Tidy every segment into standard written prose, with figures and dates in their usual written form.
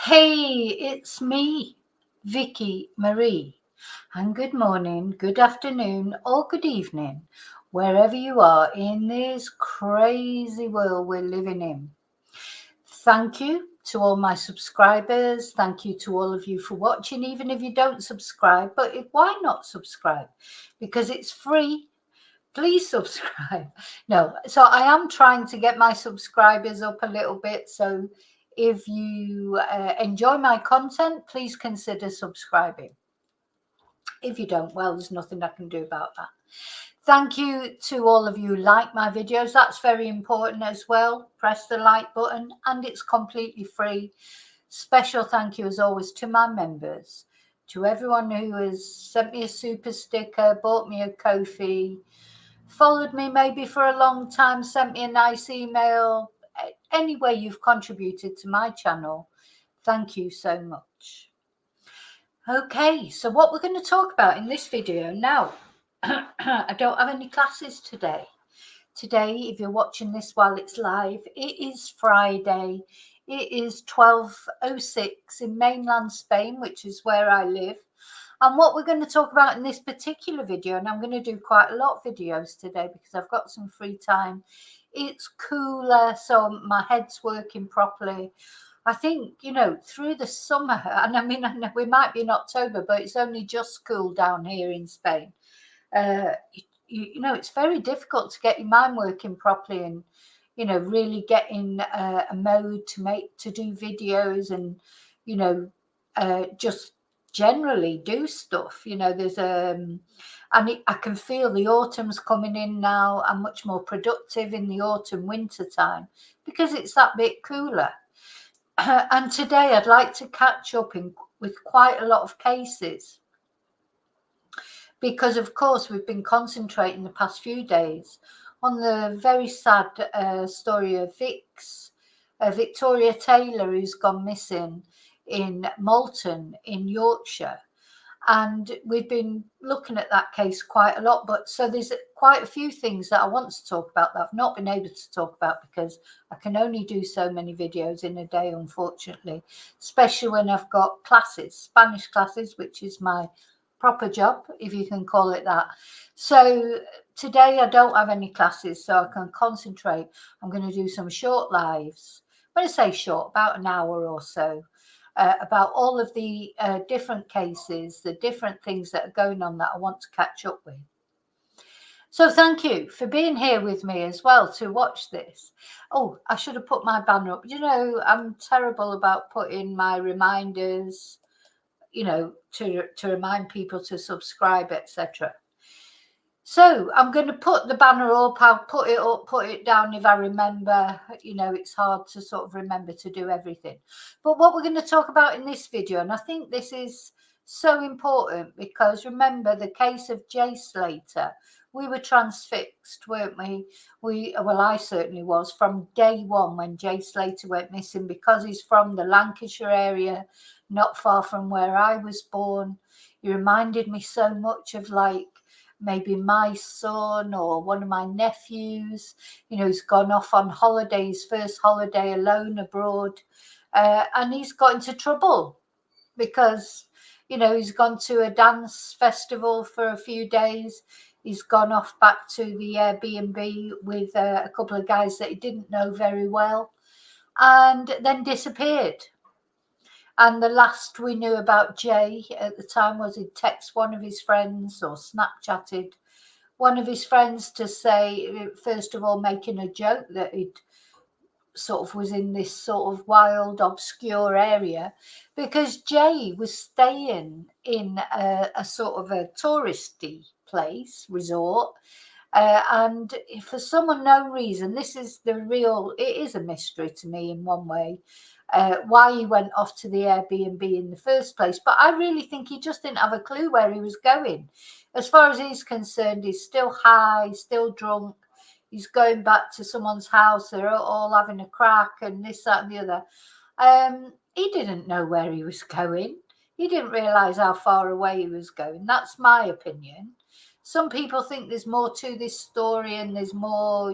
Hey, it's me, Vicky Marie. And good morning, good afternoon, or good evening, wherever you are in this crazy world we're living in. Thank you to all my subscribers. Thank you to all of you for watching, even if you don't subscribe. But why not subscribe? Because it's free. Please subscribe. No, so I am trying to get my subscribers up a little bit. So if you enjoy my content, please consider subscribing. If you don't, well, there's nothing I can do about that. Thank you to all of you who like my videos. That's very important as well. Press the like button and it's completely free. Special thank you as always to my members, to everyone who has sent me a super sticker, bought me a Ko-fi, followed me maybe for a long time, sent me a nice email. Any way you've contributed to my channel, thank you so much. Okay, so what we're going to talk about in this video now, I don't have any classes today. Today, if you're watching this while it's live, it is Friday. It is 12:06 in mainland Spain, which is where I live. And what we're going to talk about in this particular video, and I'm going to do quite a lot of videos today because I've got some free time. It's cooler, so my head's working properly. I think, through the summer, and I know we might be in October, but it's only just cooled down here in Spain. It's very difficult to get your mind working properly and, really get in a mode to do videos and, just generally do stuff. There's I can feel the autumn's coming in now. I'm much more productive in the autumn winter time because it's that bit cooler. And today I'd like to catch up with quite a lot of cases because, of course, we've been concentrating the past few days on the very sad story of Victoria Taylor, who's gone missing in Malton in Yorkshire. And we've been looking at that case quite a lot. But so there's quite a few things that I want to talk about that I've not been able to talk about because I can only do so many videos in a day, unfortunately, especially when I've got classes, Spanish classes, which is my proper job, if you can call it that. So today I don't have any classes, so I can concentrate. I'm going to do some short lives. When I say short, about an hour or so. About all of the different cases, the different things that are going on that I want to catch up with. So thank you for being here with me as well to watch this. Oh, I should have put my banner up. I'm terrible about putting my reminders, to remind people to subscribe, etc. So I'm going to put the banner up. I'll put it up, put it down if I remember. It's hard to sort of remember to do everything. But what we're going to talk about in this video, and I think this is so important because remember the case of Jay Slater. We were transfixed, weren't we? Well, I certainly was from day one when Jay Slater went missing because he's from the Lancashire area, not far from where I was born. He reminded me so much of maybe my son or one of my nephews. He's gone off on holidays, first holiday alone abroad, and he's got into trouble because he's gone to a dance festival for a few days. He's gone off back to the Airbnb with a couple of guys that he didn't know very well and then disappeared. And the last we knew about Jay at the time was he'd text one of his friends or Snapchatted one of his friends to say, first of all, making a joke that he'd sort of was in this sort of wild, obscure area because Jay was staying in a sort of a touristy place, resort. And for some unknown reason, it is a mystery to me in one way, why he went off to the Airbnb in the first place. But I really think he just didn't have a clue where he was going. As far as he's concerned, he's still high, still drunk. He's going back to someone's house. They're all having a crack and this, that and the other. He didn't know where he was going. He didn't realise how far away he was going. That's my opinion. Some people think there's more to this story and there's more,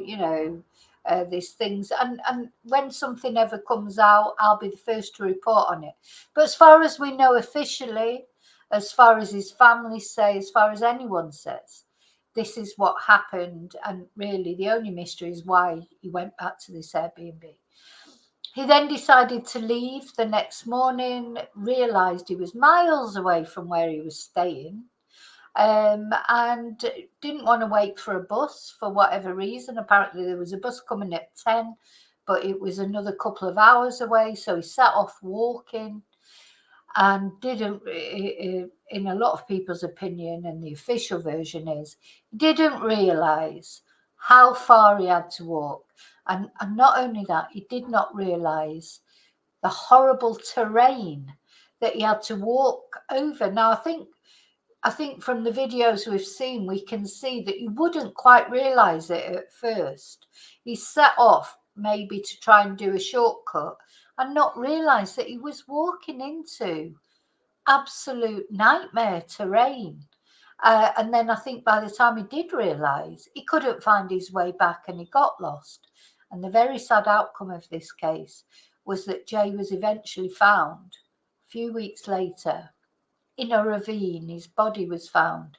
these things. And when something ever comes out, I'll be the first to report on it. But as far as we know officially, as far as his family say, as far as anyone says, this is what happened. And really, the only mystery is why he went back to this Airbnb. He then decided to leave the next morning, realised he was miles away from where he was staying, and didn't want to wait for a bus for whatever reason. Apparently there was a bus coming at 10, but it was another couple of hours away, so he set off walking and didn't, in a lot of people's opinion, and the official version is, didn't realise how far he had to walk. And not only that, he did not realise the horrible terrain that he had to walk over. Now, I think from the videos we've seen, we can see that you wouldn't quite realise it at first. He set off maybe to try and do a shortcut and not realise that he was walking into absolute nightmare terrain. And then I think by the time he did realise, he couldn't find his way back and he got lost. And the very sad outcome of this case was that Jay was eventually found a few weeks later in a ravine. His body was found.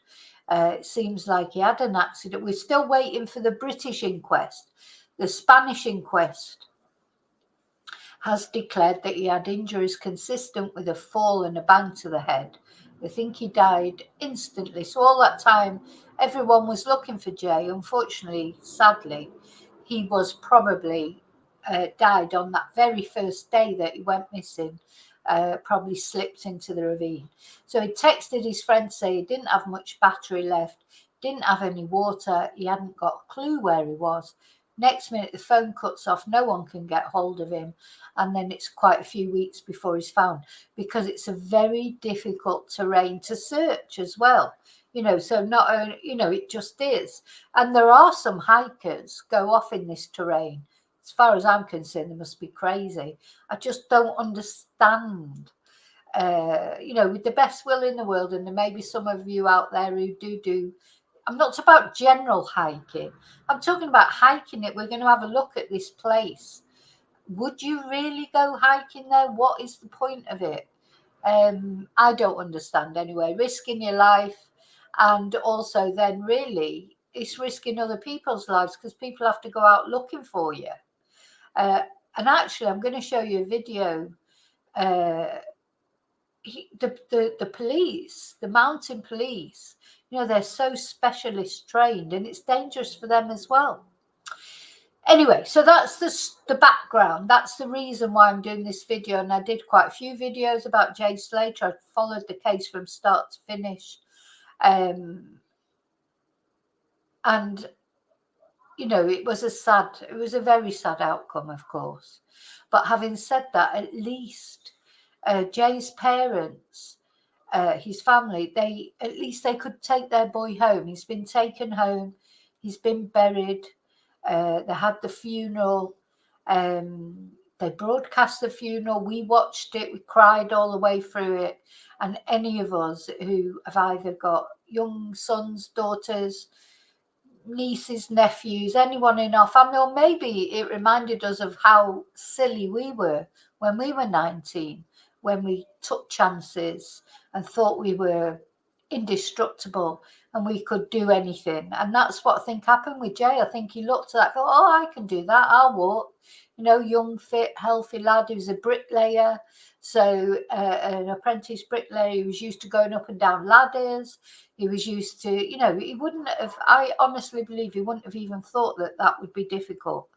It seems like he had an accident. We're still waiting for the British inquest. The Spanish inquest has declared that he had injuries consistent with a fall and a bang to the head. They think he died instantly. So all that time, everyone was looking for Jay. Unfortunately, sadly, he was probably died on that very first day that he went missing. Probably slipped into the ravine. So he texted his friend, say he didn't have much battery left, didn't have any water, he hadn't got a clue where he was. Next minute the phone cuts off, no one can get hold of him, and then it's quite a few weeks before he's found, because it's a very difficult terrain to search as well. So not only, it just is. And there are some hikers go off in this terrain. As far as I'm concerned, they must be crazy. I just don't understand, with the best will in the world, and there may be some of you out there who do. I'm not about general hiking. I'm talking about hiking it. We're going to have a look at this place. Would you really go hiking there? What is the point of it? I don't understand anyway. Risking your life, and also then really it's risking other people's lives, because people have to go out looking for you. And actually, I'm going to show you a video. The police, the mountain police, they're so specialist trained, and it's dangerous for them as well. Anyway, so that's the background. That's the reason why I'm doing this video. And I did quite a few videos about Jay Slater. I followed the case from start to finish. And it was a very sad outcome, of course. But having said that, at least Jay's parents, his family, they could take their boy home. He's been taken home. He's been buried. They had the funeral. They broadcast the funeral. We watched it. We cried all the way through it. And any of us who have either got young sons, daughters, nieces, nephews, anyone in our family, or maybe it reminded us of how silly we were when we were 19, when we took chances and thought we were indestructible and we could do anything. And that's what I think happened with Jay. I think he looked at that, go, oh, I can do that, I'll walk. Young, fit, healthy lad. He was a bricklayer, so an apprentice bricklayer. He was used to going up and down ladders. He was used to, he wouldn't have, I honestly believe he wouldn't have even thought that would be difficult.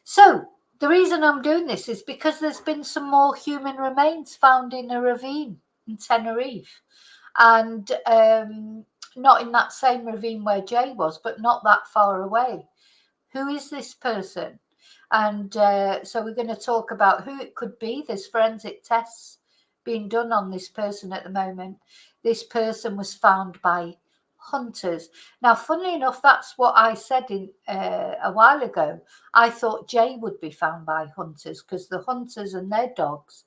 So the reason I'm doing this is because there's been some more human remains found in a ravine in Tenerife. And not in that same ravine where Jay was, but not that far away. Who is this person? And so we're going to talk about who it could be. There's forensic tests being done on this person at the moment. This person was found by hunters. Now, funnily enough, that's what I said a while ago. I thought Jay would be found by hunters, because the hunters and their dogs,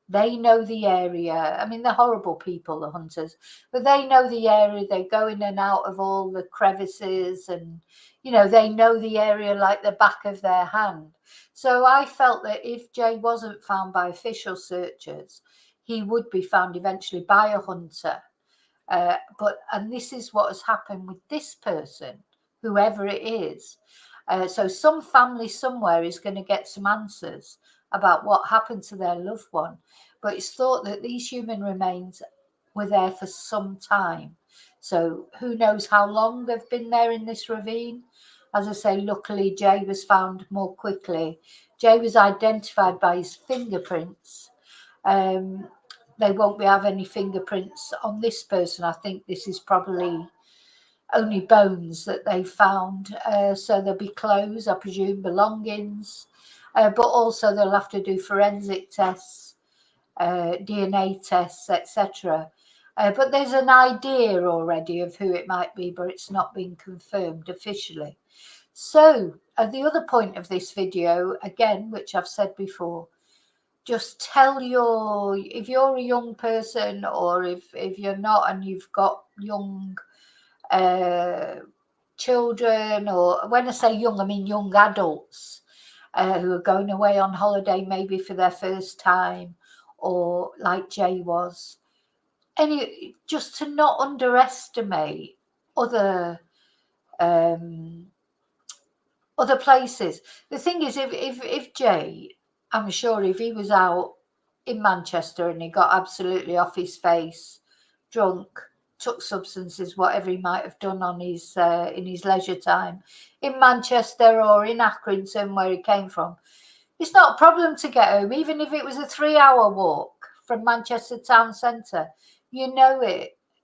They know the area. I mean, they're horrible people, the hunters, but they know the area. They go in and out of all the crevices, and they know the area like the back of their hand. So I felt that if Jay wasn't found by official searchers, he would be found eventually by a hunter. And this is what has happened with this person, whoever it is. So some family somewhere is going to get some answers about what happened to their loved one. But it's thought that these human remains were there for some time. So who knows how long they've been there in this ravine. As I say, luckily Jay was found more quickly. Jay was identified by his fingerprints. They won't have any fingerprints on this person. I think this is probably only bones that they found. So there'll be clothes, I presume, belongings, but also they'll have to do forensic tests, DNA tests, etc. But there's an idea already of who it might be, but it's not been confirmed officially. So the other point of this video, again, which I've said before, just tell if you're a young person, or if you're not and you've got young children, or when I say young, I mean young adults who are going away on holiday maybe for their first time, or like Jay was. Just to not underestimate other places. The thing is, if Jay, I'm sure if he was out in Manchester and he got absolutely off his face, drunk, took substances, whatever he might have done on his in his leisure time in Manchester or in Accrington, where he came from, it's not a problem to get home, even if it was a 3-hour walk from Manchester town centre.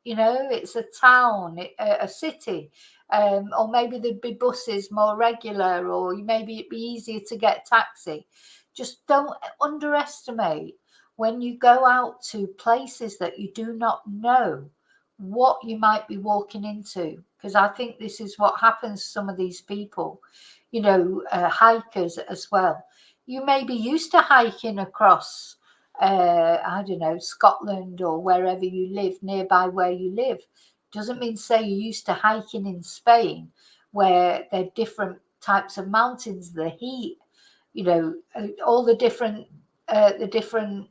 It's a town, a city. Or maybe there'd be buses more regular, or maybe it'd be easier to get a taxi. Just don't underestimate when you go out to places that you do not know what you might be walking into, because I think this is what happens to some of these people, hikers as well. You may be used to hiking across I don't know, Scotland or wherever you live, nearby where you live. Doesn't mean say you're used to hiking in Spain, where there are different types of mountains, the heat, all the different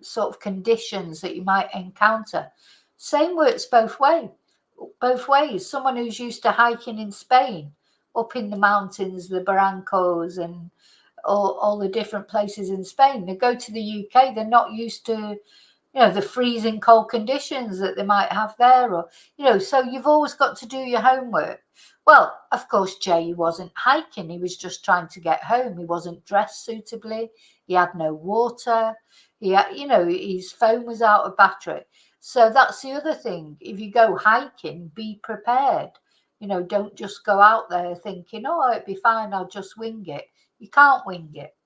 sort of conditions that you might encounter. Same works both ways. Someone who's used to hiking in Spain, up in the mountains, the Barrancos and all the different places in Spain, they go to the UK, they're not used to the freezing cold conditions that they might have there, or so you've always got to do your homework. Well, of course, Jay wasn't hiking, he was just trying to get home. He wasn't dressed suitably, he had no water, he had, his phone was out of battery. So that's the other thing. If you go hiking, be prepared. Don't just go out there thinking, oh, it'll be fine, I'll just wing it. You can't wing it.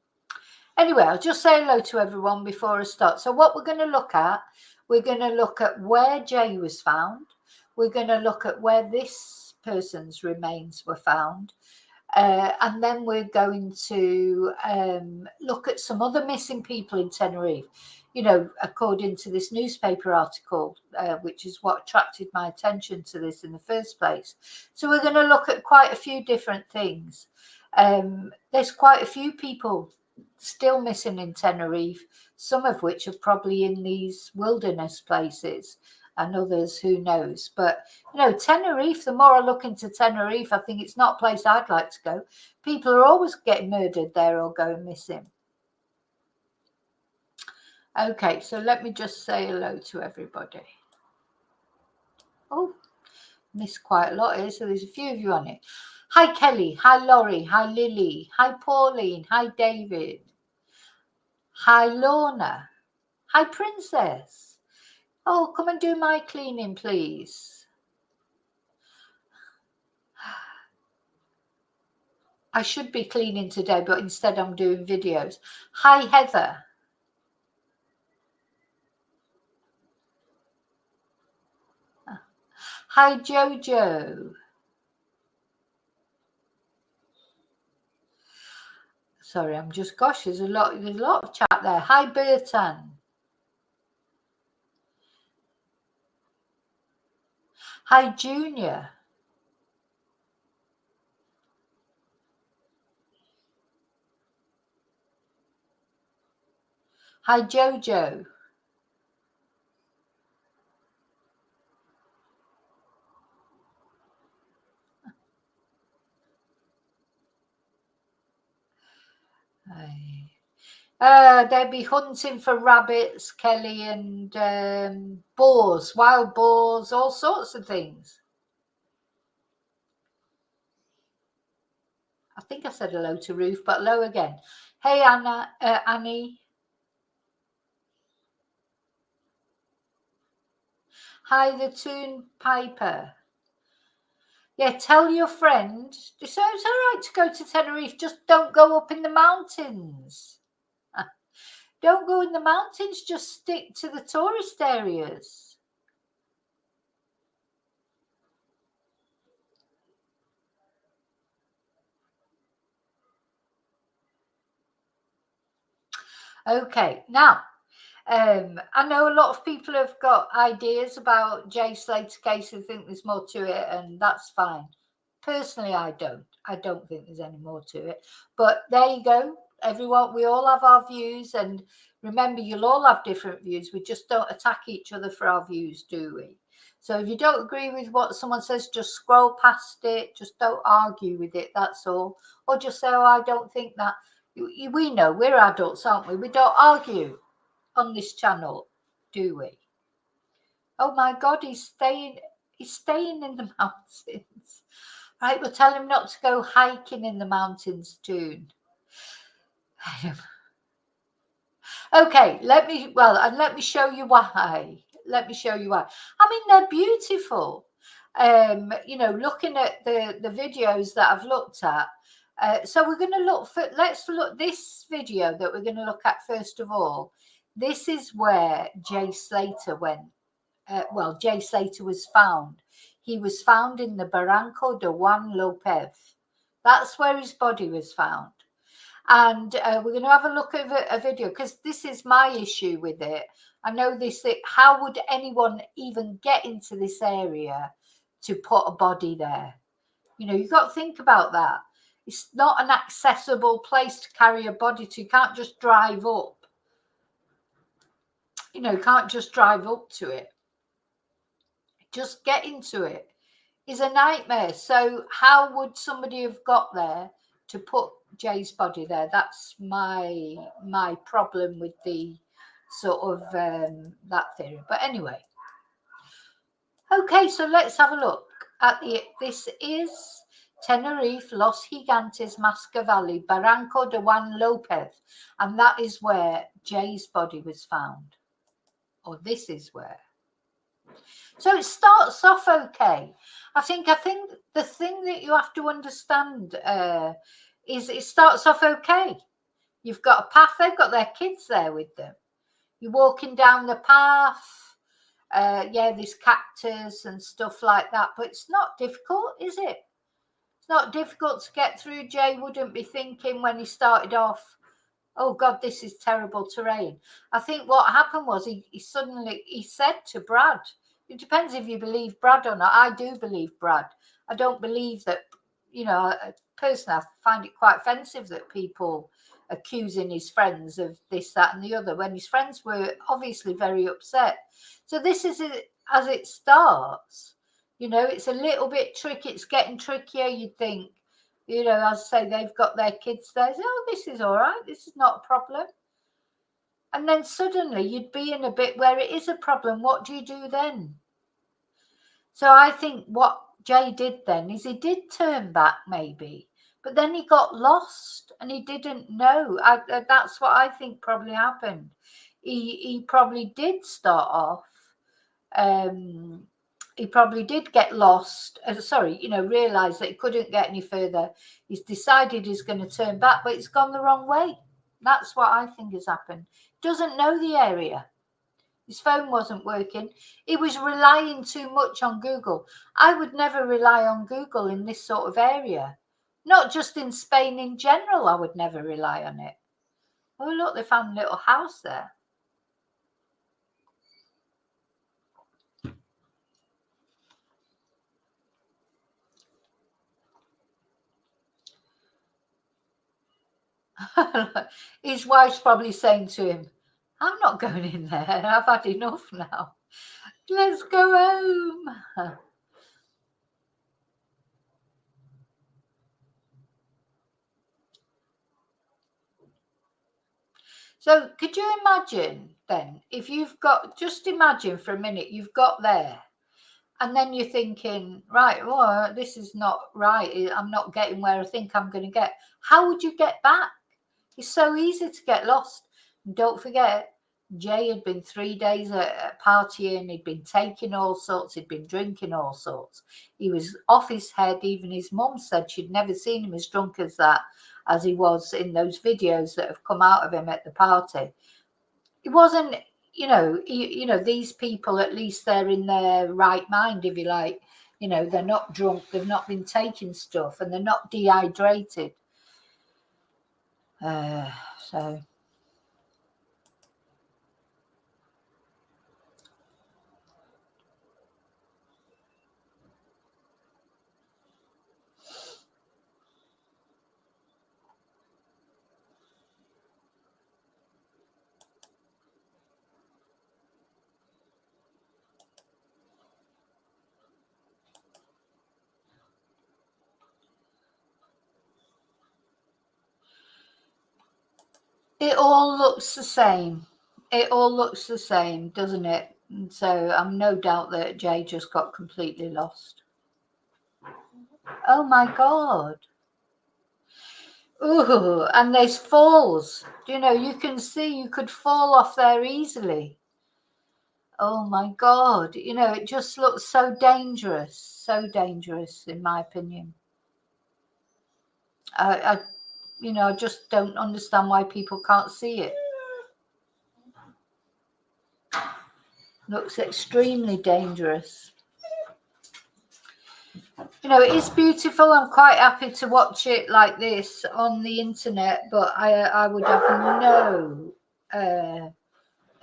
Anyway, I'll just say hello to everyone before I start. So what we're going to look at where Jay was found. We're going to look at where this person's remains were found. And then we're going to look at some other missing people in Tenerife, according to this newspaper article, which is what attracted my attention to this in the first place. So we're going to look at quite a few different things. There's quite a few people still missing in Tenerife, some of which are probably in these wilderness places, and others who knows. But Tenerife, the more I look into Tenerife, I think it's not a place I'd like to go. People are always getting murdered there or going missing. Okay, so let me just say hello to everybody. Oh, missed quite a lot here, so there's a few of you on it. Hi Kelly, hi Laurie, hi Lily, hi Pauline, hi David, hi Lorna, hi Princess. Oh, come and do my cleaning, please. I should be cleaning today, but instead I'm doing videos. Hi Heather. Hi Jojo. Sorry, I'm just, gosh, there's a lot of chat there. Hi Bertan. Hi, Junior. Hi, Jojo. They'd be hunting for rabbits, Kelly, and boars, wild boars, all sorts of things. I think I said hello to Ruth, but hello again. Hey, Annie. Hi, the Toon Piper. Yeah, tell your friend. So it's all right to go to Tenerife, just don't go up in the mountains. Don't go in the mountains, just stick to the tourist areas. Okay, now, I know a lot of people have got ideas about Jay Slater's case and think there's more to it, and that's fine. Personally, I don't. I don't think there's any more to it. But there you go. Everyone, we all have our views, and remember, you'll all have different views. We just don't attack each other for our views, do we? So if you don't agree with what someone says, just scroll past it. Just don't argue with it. That's all. Or just say, "Oh, I don't think that." We know we're adults, aren't we? We don't argue on this channel, do we? Oh my God, he's staying in the mountains. Right, we'll tell him not to go hiking in the mountains, Toon. Okay, let me show you why. Let me show you why. I mean, they're beautiful. Looking at the videos that I've looked at. So we're going to let's look this video that we're going to look at first of all. This is where Jay Slater went. Jay Slater was found. He was found in the Barranco de Juan Lopez. That's where his body was found. And we're going to have a look at a video because this is my issue with it. I know this. How would anyone even get into this area to put a body there? You've got to think about that. It's not an accessible place to carry a body to. You can't just drive up. You can't just drive up to it. Just getting to it is a nightmare. So how would somebody have got there to put Jay's body there? That's my problem with the sort of that theory. But anyway, okay, so let's have a look at this is Tenerife, Los Gigantes, Masca Valley, Barranco de Juan Lopez, and that is where Jay's body was found, or this is where. So it starts off okay. I think the thing that you have to understand is it starts off okay. You've got a path. They've got their kids there with them. You're walking down the path. There's cactus and stuff like that. But it's not difficult, is it? It's not difficult to get through. Jay wouldn't be thinking when he started off, oh God, this is terrible terrain. I think what happened was he said to Brad, it depends if you believe Brad or not. I do believe Brad. I don't believe that, personally, I find it quite offensive that people accusing his friends of this, that, and the other when his friends were obviously very upset. So this is it as it starts. It's a little bit tricky. It's getting trickier. You'd think, as I say, they've got their kids there. Oh, this is all right. This is not a problem. And then suddenly you'd be in a bit where it is a problem. What do you do then? So I think what Jay did then is he did turn back maybe, but then he got lost and he didn't know. That's what I think probably happened. He probably did start off. He probably did get lost. Realize that he couldn't get any further. He's decided he's going to turn back, but it's gone the wrong way. That's what I think has happened. Doesn't know the area. His phone wasn't working. He was relying too much on Google. I would never rely on Google in this sort of area. Not just in Spain in general, I would never rely on it. Oh, look, they found a little house there. His wife's probably saying to him, I'm not going in there. I've had enough now. Let's go home. So could you imagine then, if you've got, just imagine for a minute, you've got there and then you're thinking, right, well, this is not right. I'm not getting where I think I'm going to get. How would you get back? It's so easy to get lost. And don't forget, Jay had been 3 days at partying. He'd been taking all sorts. He'd been drinking all sorts. He was off his head. Even his mum said she'd never seen him as drunk as that, as he was in those videos that have come out of him at the party. It wasn't, these people, at least they're in their right mind, if you like. They're not drunk. They've not been taking stuff, and they're not dehydrated. So it all looks the same. It all looks the same, doesn't it? And so I'm no doubt that Jay just got completely lost. Oh my God. Ooh, and there's falls. You can see you could fall off there easily. Oh my God. It just looks so dangerous in my opinion. I just don't understand why people can't see it. Looks extremely dangerous. It is beautiful. I'm quite happy to watch it like this on the internet, but I would have no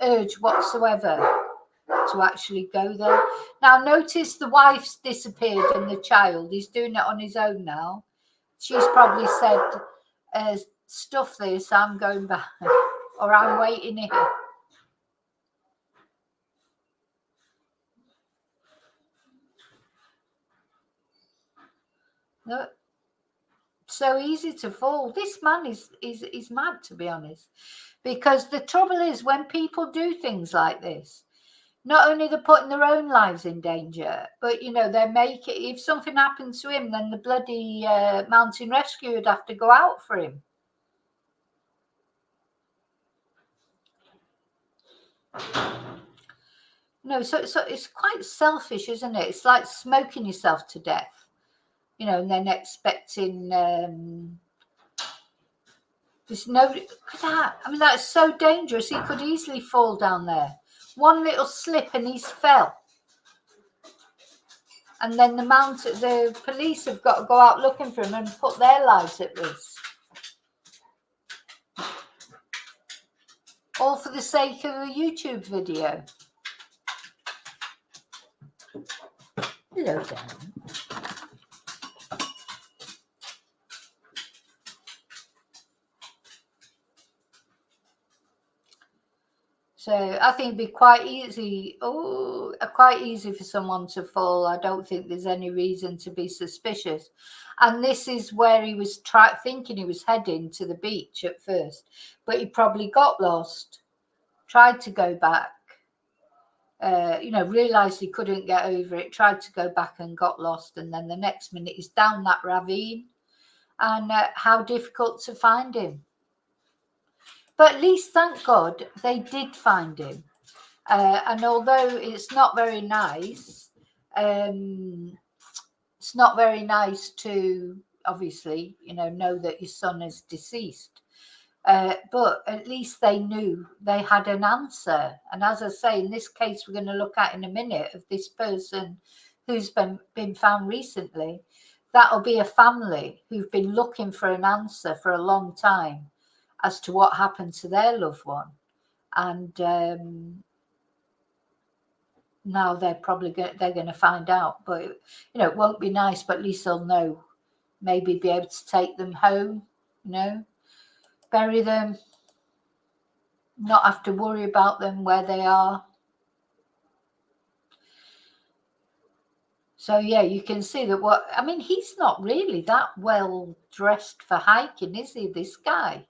urge whatsoever to actually go there. Now, notice the wife's disappeared and the child. He's doing it on his own now. She's probably said, stuff this, I'm going back, or I'm waiting here. Look, so easy to fall. This man is mad, to be honest, because the trouble is when people do things like this, not only they're putting their own lives in danger, but they make it, if something happened to him, then the bloody mountain rescue would have to go out for him. So it's quite selfish, isn't it? It's like smoking yourself to death, and then expecting there's nobody. Look at that. I mean, that's so dangerous. He could easily fall down there. One little slip and he's fell. And then the police have got to go out looking for him and put their lives at risk. All for the sake of a YouTube video. Hello, Dan. So I think it'd be quite easy for someone to fall. I don't think there's any reason to be suspicious. And this is where he was thinking he was heading to the beach at first, but he probably got lost, tried to go back, realized he couldn't get over it, tried to go back and got lost. And then the next minute he's down that ravine, and how difficult to find him. But at least, thank God, they did find him. And although it's not very nice, it's not very nice to obviously, know that your son is deceased. But at least they knew they had an answer. And as I say, in this case, we're going to look at in a minute of this person who's been found recently. That'll be a family who've been looking for an answer for a long time as to what happened to their loved one. And now they're probably going to find out. But, it won't be nice, but at least they'll know. Maybe be able to take them home, bury them, not have to worry about them where they are. So yeah, you can see that he's not really that well dressed for hiking, is he, this guy?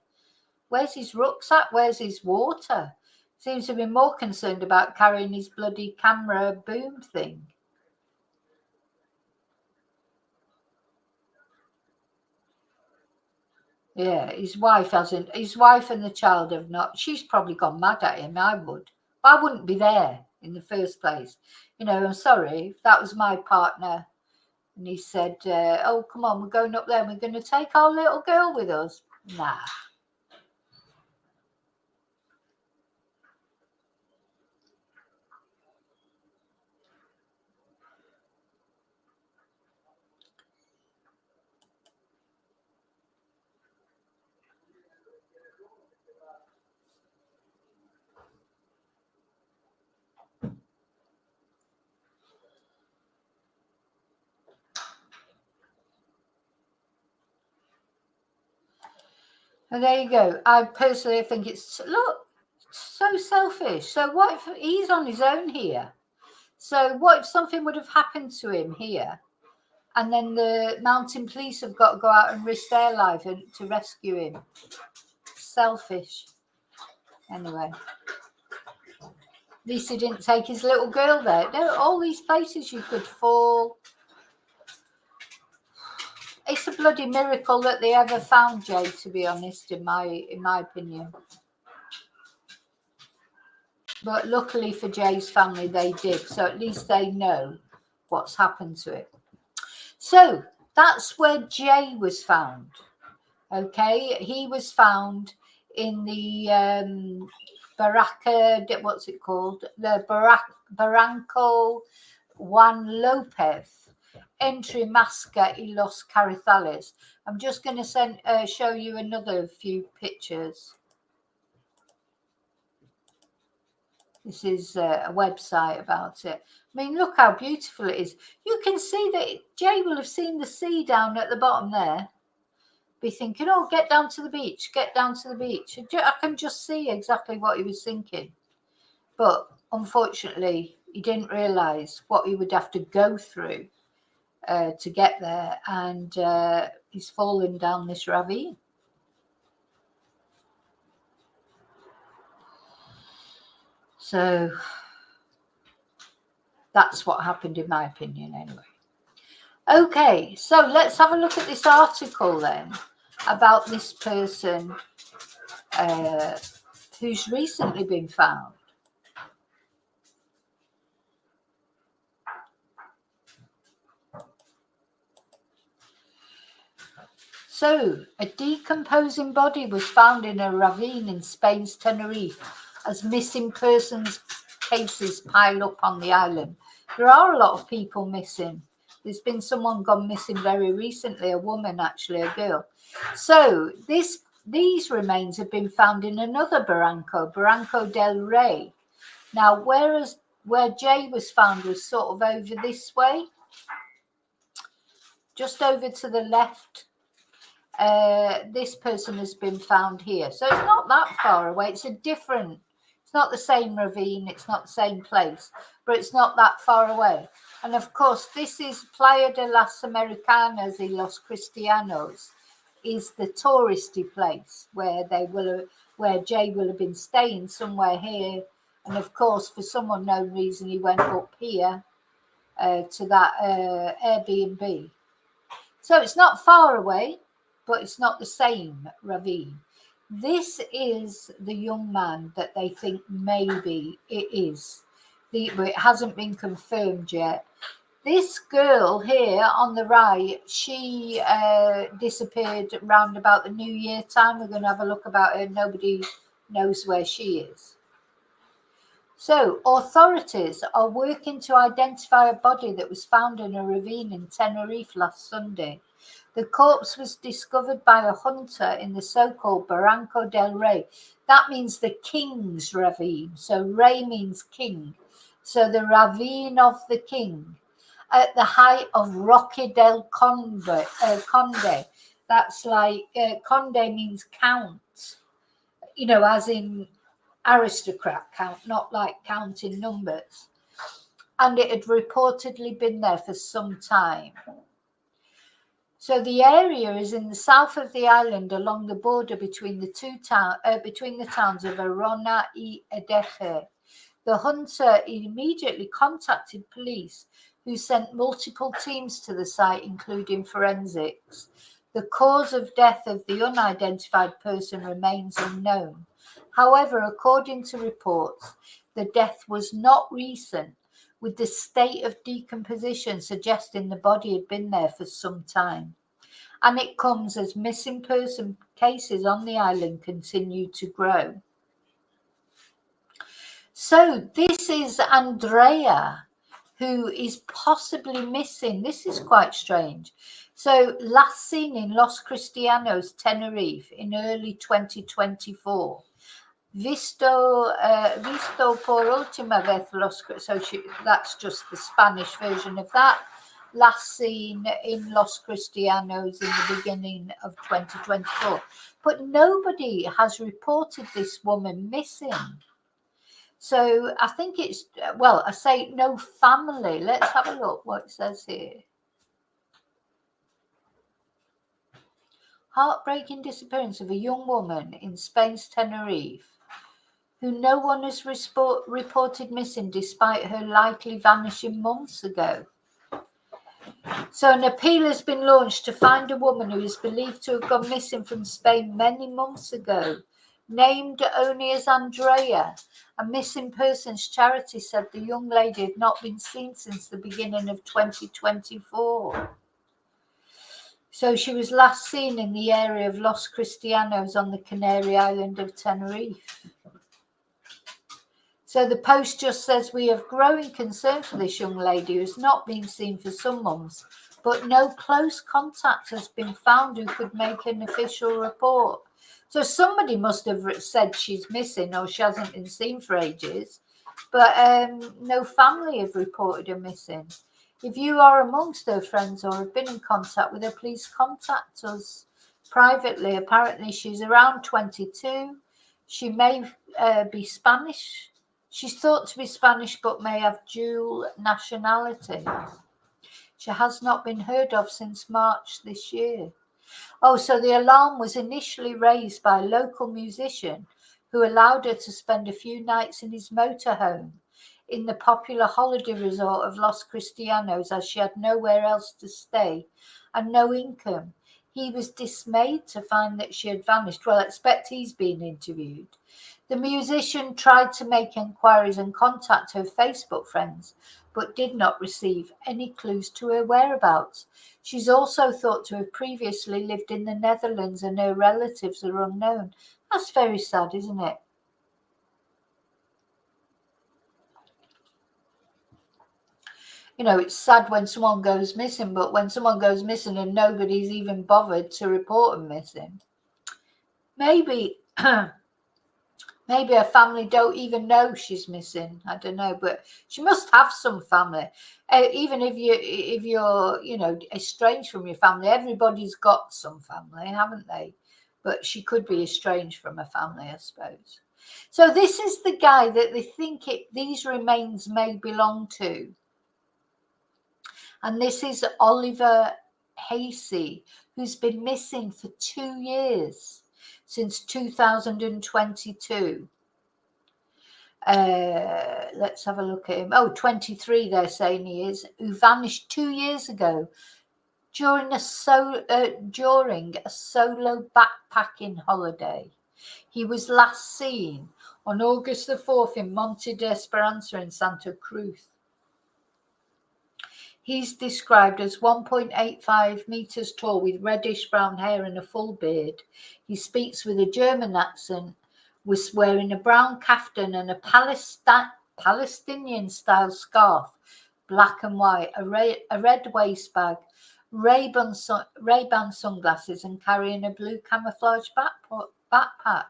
Where's his rucksack? Where's his water? Seems to be more concerned about carrying his bloody camera boom thing. Yeah, his wife and the child have not. She's probably gone mad at him. I wouldn't be there in the first place. I'm sorry, if that was my partner and he said, oh, come on, we're going up there and we're going to take our little girl with us. Nah. And there you go. I personally think it's, look, so selfish. So what if he's on his own here? So what if something would have happened to him here? And then the mountain police have got to go out and risk their life to rescue him. Selfish. Anyway. At least he didn't take his little girl there. No, all these places you could fall. It's a bloody miracle that they ever found Jay, to be honest, in my opinion. But luckily for Jay's family, they did. So at least they know what's happened to it. So that's where Jay was found. Okay, he was found in the what's it called? The Barranco Juan Lopez, entre Masca y Los Carrizales. I'm just going to show you another few pictures. This is a website about it. I mean, look how beautiful it is. You can see that Jay will have seen the sea down at the bottom there. Be thinking, oh, get down to the beach, get down to the beach. I can just see exactly what he was thinking. But unfortunately, he didn't realise what he would have to go through to get there. And he's fallen down this ravine. So that's what happened, in my opinion, anyway. Okay, so let's have a look at this article then about this person who's recently been found. So, a decomposing body was found in a ravine in Spain's Tenerife as missing persons cases pile up on the island. There are a lot of people missing. There's been someone gone missing very recently, a woman, actually, a girl. So these remains have been found in another Barranco del Rey. Now, where Jay was found was sort of over this way, just over to the left. This person has been found here. So it's not that far away. It's not the same ravine, it's not the same place, but it's not that far away. And of course, this is Playa de las Americanas y los Cristianos, is the touristy place where Jay will have been staying somewhere here. And of course, for some unknown reason, he went up here to that Airbnb. So it's not far away, but it's not the same ravine. This is the young man that they think maybe it is. But it hasn't been confirmed yet. This girl here on the right, she disappeared round about the New Year time. We're going to have a look about her. Nobody knows where she is. So authorities are working to identify a body that was found in a ravine in Tenerife last Sunday. The corpse was discovered by a hunter in the so-called Barranco del Rey. That means the king's ravine. So Rey means king. So the ravine of the king at the height of Roque del Conde. That's like, Conde means count. as in aristocrat count, not like counting numbers. And it had reportedly been there for some time. So the area is in the south of the island, along the border between the towns of Arona and Edefe. The hunter immediately contacted police, who sent multiple teams to the site, including forensics. The cause of death of the unidentified person remains unknown. However, according to reports, the death was not recent, with the state of decomposition suggesting the body had been there for some time. And it comes as missing person cases on the island continue to grow. So this is Andrea, who is possibly missing. This is quite strange. So last seen in Los Cristianos, Tenerife, in early 2024. Visto por última vez that's just the Spanish version of that. Last seen in Los Cristianos in the beginning of 2024. But nobody has reported this woman missing. So I think it's, I say no family. Let's have a look what it says here. Heartbreaking disappearance of a young woman in Spain's Tenerife, who no one has reported missing despite her likely vanishing months ago. So an appeal has been launched to find a woman who is believed to have gone missing from Spain many months ago. Named only as Andrea, a missing persons charity said the young lady had not been seen since the beginning of 2024. So she was last seen in the area of Los Cristianos on the Canary Island of Tenerife. So the post just says, we have growing concern for this young lady who has not been seen for some months, but no close contact has been found who could make an official report. So somebody must have said she's missing or she hasn't been seen for ages, but no family have reported her missing. If you are amongst her friends or have been in contact with her, please contact us privately. Apparently she's around 22. She may be Spanish. She's thought to be Spanish but may have dual nationality. She has not been heard of since March this year. Oh, so the alarm was initially raised by a local musician who allowed her to spend a few nights in his motorhome in the popular holiday resort of Los Cristianos, as she had nowhere else to stay and no income. He was dismayed to find that she had vanished. Well, I expect he's been interviewed. The musician tried to make inquiries and contact her Facebook friends, but did not receive any clues to her whereabouts. She's also thought to have previously lived in the Netherlands and her relatives are unknown. That's very sad, isn't it? It's sad when someone goes missing, but when someone goes missing and nobody's even bothered to report them missing, maybe maybe her family don't even know she's missing. I don't know, but she must have some family. Even if you're estranged from your family, everybody's got some family, haven't they? But she could be estranged from her family, I suppose. So this is the guy that they think these remains may belong to. And this is Oliver Hasey, who's been missing for 2 years, since 2022. Let's have a look at him. 23 they're saying he is, who vanished 2 years ago during a solo backpacking holiday. He was last seen on August the 4th in Monte de Esperanza in Santa Cruz. He's described as 1.85 meters tall with reddish brown hair and a full beard. He speaks with a German accent, was wearing a brown kaftan and a Palestinian-style scarf, black and white, a red waist bag, Ray-Ban sunglasses, and carrying a blue camouflage backpack.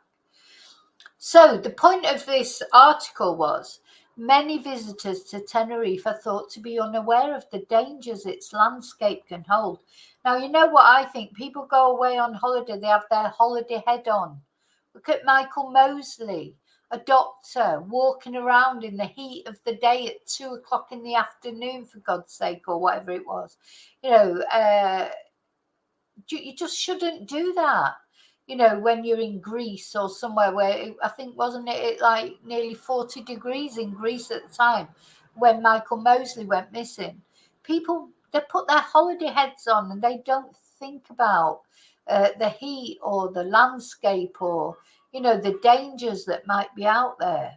So the point of this article was, many visitors to Tenerife are thought to be unaware of the dangers its landscape can hold. Now, you know what I think? People go away on holiday, they have their holiday head on, Look at Michael Mosley, a doctor walking around in the heat of the day at 2 o'clock in the afternoon, for God's sake, or whatever it was. You just shouldn't do that. When you're in Greece or somewhere where I think, wasn't it like nearly 40 degrees in Greece at the time when Michael Mosley went missing? People, they put their holiday heads on and they don't think about the heat or the landscape or, the dangers that might be out there.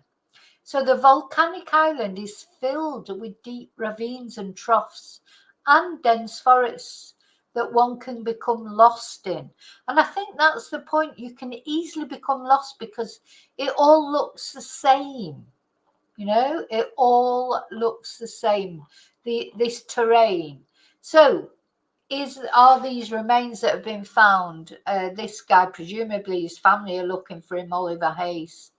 So the volcanic island is filled with deep ravines and troughs and dense forests that one can become lost in. And I think that's the point. You can easily become lost because it all looks the same. It all looks the same, this terrain. So are these remains that have been found? This guy, presumably his family are looking for him, Oliver Hayes.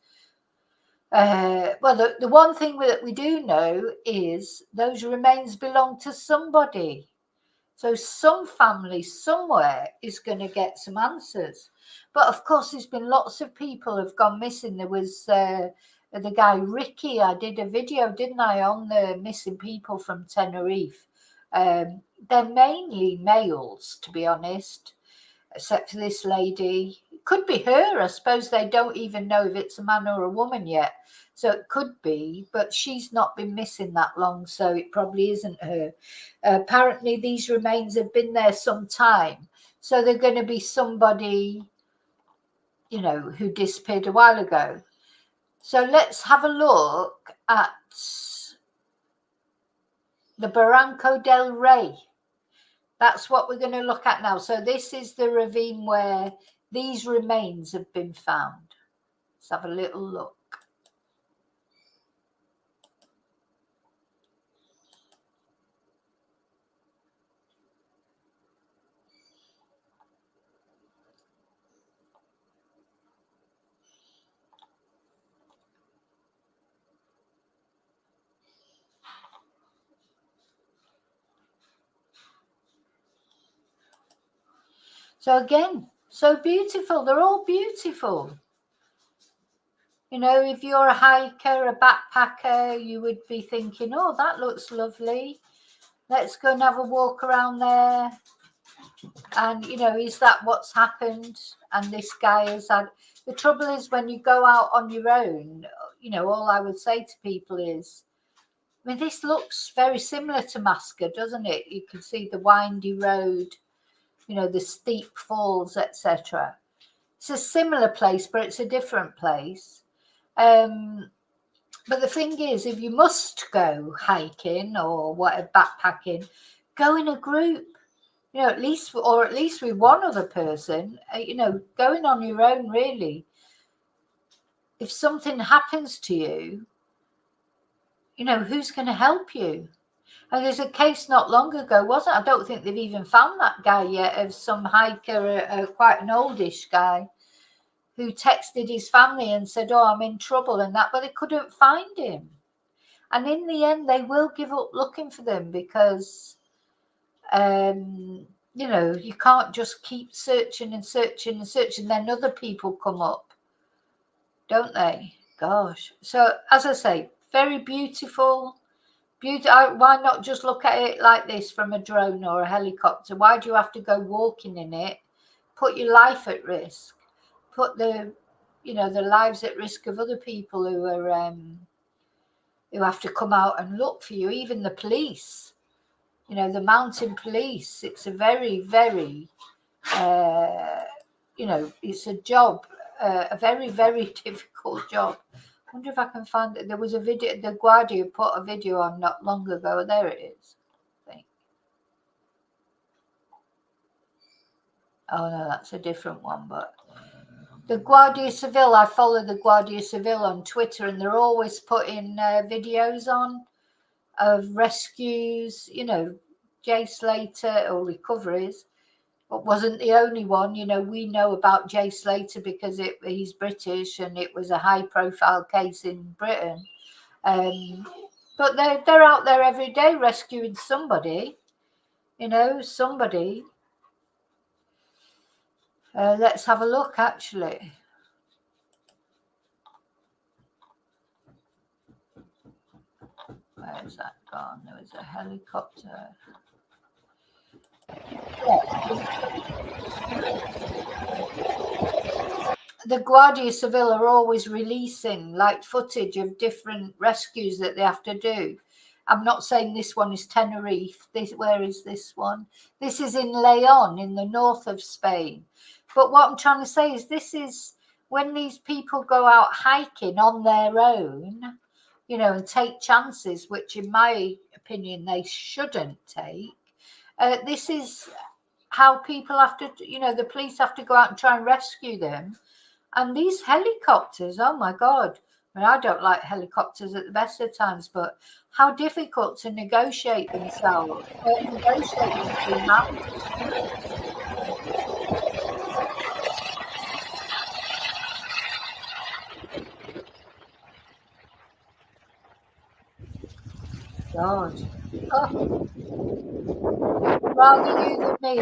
Well, the one thing that we do know is those remains belong to somebody. So some family somewhere is going to get some answers. But of course, there's been lots of people have gone missing. There was the guy Ricky. I did a video, didn't I, on the missing people from Tenerife. They're mainly males, to be honest, except for this lady. It could be her. I suppose they don't even know if it's a man or a woman yet. So it could be, but she's not been missing that long, so it probably isn't her. Apparently, these remains have been there some time. So they're going to be somebody, who disappeared a while ago. So let's have a look at the Barranco del Rey. That's what we're going to look at now. So this is the ravine where these remains have been found. Let's have a little look. So again, so beautiful. They're all beautiful. If you're a hiker, a backpacker, you would be thinking, oh, that looks lovely. Let's go and have a walk around there. And, is that what's happened? And this guy has had... The trouble is when you go out on your own, all I would say to people is, I mean, this looks very similar to Masca, doesn't it? You can see the windy road, the steep falls, etc. It's a similar place, but it's a different place. But the thing is, if you must go hiking or whatever, backpacking, go in a group, at least with one other person, going on your own, really. If something happens to you, who's going to help you? And there's a case not long ago, wasn't it? I don't think they've even found that guy yet, of some hiker, quite an oldish guy, who texted his family and said, oh, I'm in trouble and that, but they couldn't find him. And in the end, they will give up looking for them because, you can't just keep searching and searching and searching. Then other people come up, don't they? Gosh. So, as I say, very beautiful. Why not just look at it like this from a drone or a helicopter? Why do you have to go walking in it? Put your life at risk. Put the lives at risk of other people who are who have to come out and look for you. Even the police, the mountain police. It's a very, very, it's a job, a very, very difficult job. I wonder if I can find it. There was a video, the Guardia put a video on not long ago. There it is, I think. Oh no, that's a different one, but the Guardia Civil, I follow the Guardia Civil on Twitter, and they're always putting videos on of rescues, Jay Slater, or recoveries. But wasn't the only one. We know about Jay Slater because he's British and it was a high profile case in Britain. But they're out there every day rescuing somebody, somebody. Let's have a look, actually. Where's that gone? There was a helicopter. The Guardia Civil are always releasing like footage of different rescues that they have to do. I'm not saying this one is Tenerife. Where is this one? This is in Leon in the north of Spain. But what I'm trying to say is this is when these people go out hiking on their own, and take chances, which in my opinion they shouldn't take. This is how people have to, the police have to go out and try and rescue them. And these helicopters, oh my God. I don't like helicopters at the best of times, but how difficult to negotiate themselves. Negotiate between mountains. God. Oh. Rather you than me.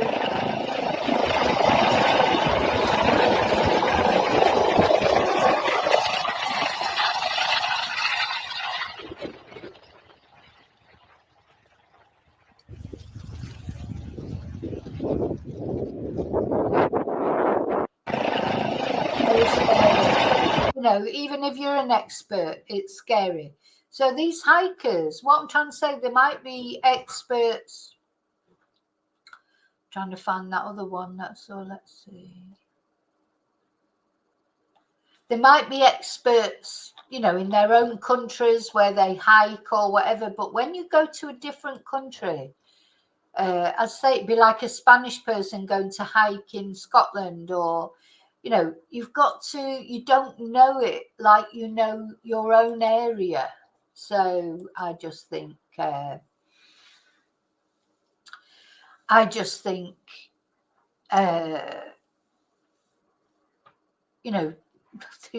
Even if you're an expert, it's scary. So these hikers, what I'm trying to say, they might be experts. I'm trying to find that other one. So let's see. They might be experts, in their own countries where they hike or whatever. But when you go to a different country, I'd say it'd be like a Spanish person going to hike in Scotland, or you don't know it like you know your own area. So I just think they